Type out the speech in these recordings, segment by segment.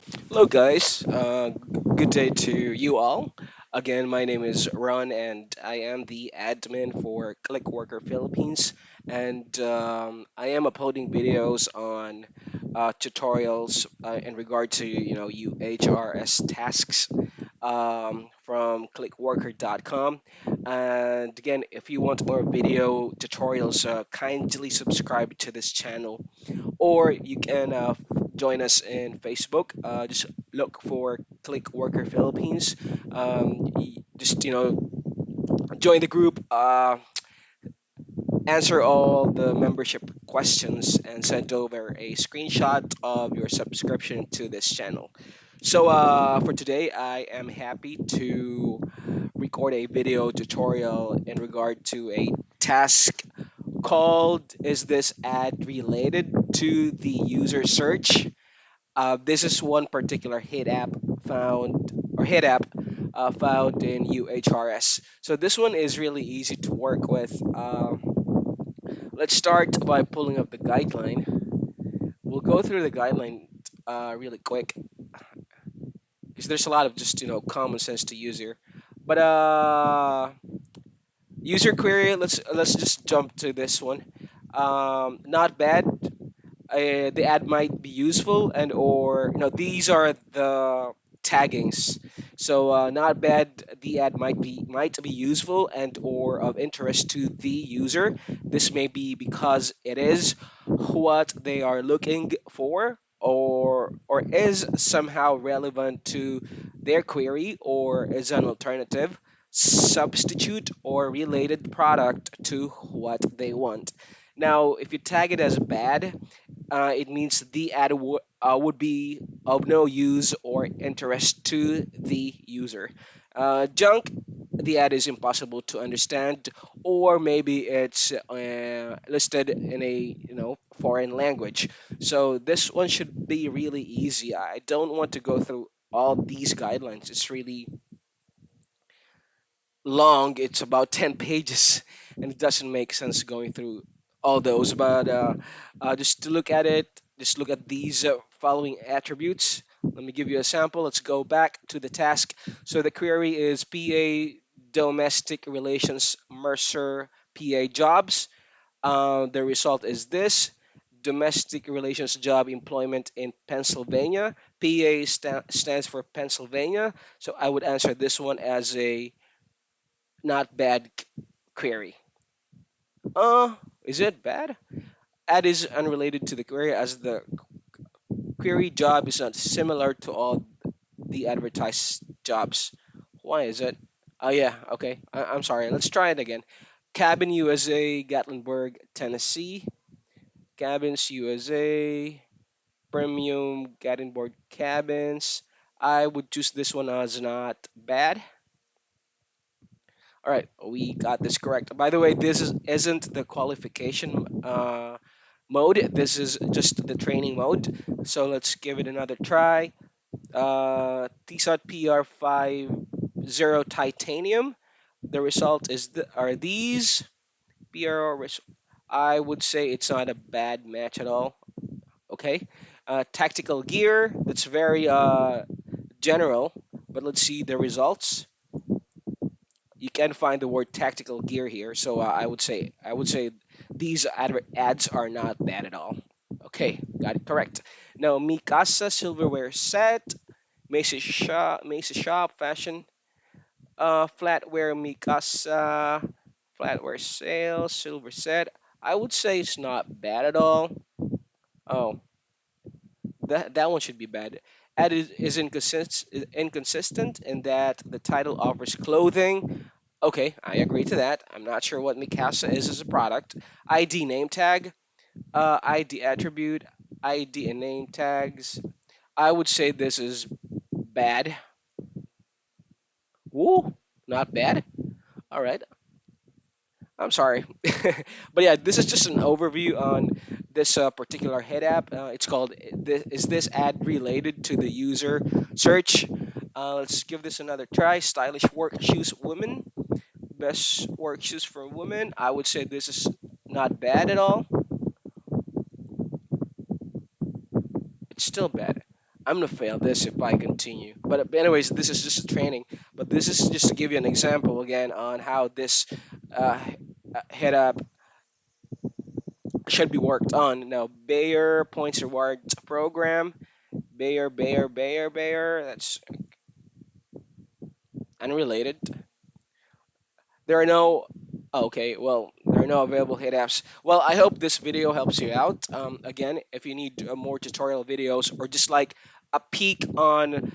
Hello, guys. Good day to you all. Again, my name is Ron, and I am the admin for ClickWorker Philippines. And I am uploading videos on tutorials in regard to UHRS tasks from ClickWorker.com. And again, if you want more video tutorials, kindly subscribe to this channel, or you can join us in Facebook. Just look for Click Worker Philippines. Just join the group, answer all the membership questions, and send over a screenshot of your subscription to this channel. So for today, I am happy to record a video tutorial in regard to a task called "Is this ad related to the user search?" This is one particular hit app found or hit app found in UHRS. So this one is really easy to work with. Let's start by pulling up the guideline. We'll go through the guideline really quick because there's a lot of just common sense to use here. But user query. Let's just jump to this one. Not bad. The ad might be useful, and or these are the taggings. So not bad, the ad might be useful and or of interest to the user. This may be because it is what they are looking for, or is somehow relevant to their query, or is an alternative, substitute, or related product to what they want. Now if you tag it as bad, it means the ad would be of no use or interest to the user. Junk, the ad is impossible to understand, or maybe it's listed in a foreign language. So this one should be really easy. I don't want to go through all these guidelines. It's really long. It's about 10 pages, and it doesn't make sense going through all those. But just to look at it, just look at these following attributes. Let me give you a sample. Let's go back to the task. So the query is PA Domestic Relations Mercer PA Jobs. The result is this: domestic relations job employment in Pennsylvania. PA stands for Pennsylvania. So I would answer this one as a not bad query. Is it bad? Ad is unrelated to the query, as the query job is not similar to all the advertised jobs. Why is it? Oh yeah, okay. I'm sorry. Let's try it again. Cabin USA, Gatlinburg, Tennessee. Cabins USA, Premium Gatlinburg Cabins. I would choose this one as not bad. All right, we got this correct. By the way, isn't the qualification mode. This is just the training mode. So let's give it another try. TSOT PR50 titanium. The result are these PR. I would say it's not a bad match at all. Okay. Tactical gear. That's very general, but let's see the results. You can find the word tactical gear here. So I would say these ads are not bad at all. Okay, got it correct. Now Mikasa silverware set, Macy shop fashion, flatware Mikasa, flatware sales, silver set. I would say it's not bad at all. Oh, that one should be bad. Ad is inconsistent in that the title offers clothing. Okay, I agree to that. I'm not sure what Mikasa is as a product. ID name tag, ID attribute, ID and name tags. I would say this is bad. Woo, not bad. All right, I'm sorry. But yeah, this is just an overview on this particular head app. It's called Is this ad related to the user search? Let's give this another try. Stylish work shoes women. Best work shoes for women. I would say this is not bad at all. It's still bad. I'm gonna fail this if I continue. But anyways, this is just a training. But this is just to give you an example again on how this uh, head up should be worked on. Now, Bayer points rewards program. Bayer. That's unrelated. There are no. Okay, well, there are no available hit apps. Well, I hope this video helps you out. Again, if you need more tutorial videos or just like a peek on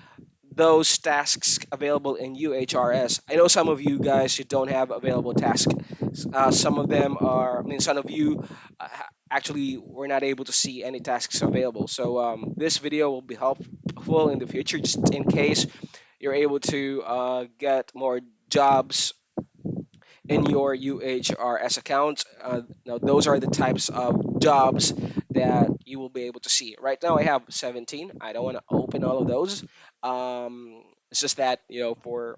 those tasks available in UHRS. I know some of you guys you don't have available tasks. Some of them are, I mean, some of you actually were not able to see any tasks available. So this video will be helpful in the future, just in case you're able to get more jobs in your UHRS account. Now, those are the types of jobs that you will be able to see. Right now, I have 17. I don't want to open all of those. It's just that, for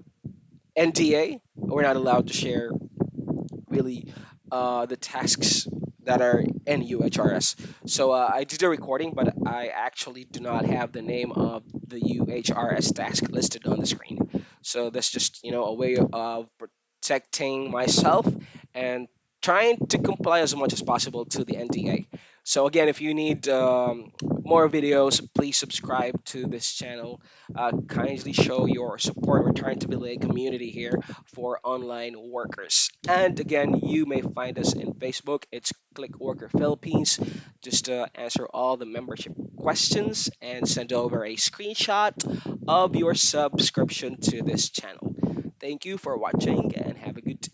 NDA, we're not allowed to share really the tasks that are in UHRS. So I did a recording, but I actually do not have the name of the UHRS task listed on the screen. So that's just a way of protecting myself and trying to comply as much as possible to the NDA. So again, if you need more videos, please subscribe to this channel. Kindly show your support. We're trying to build a community here for online workers. And again, you may find us in Facebook. It's Click Worker Philippines. Just answer all the membership questions and send over a screenshot of your subscription to this channel. Thank you for watching and have a good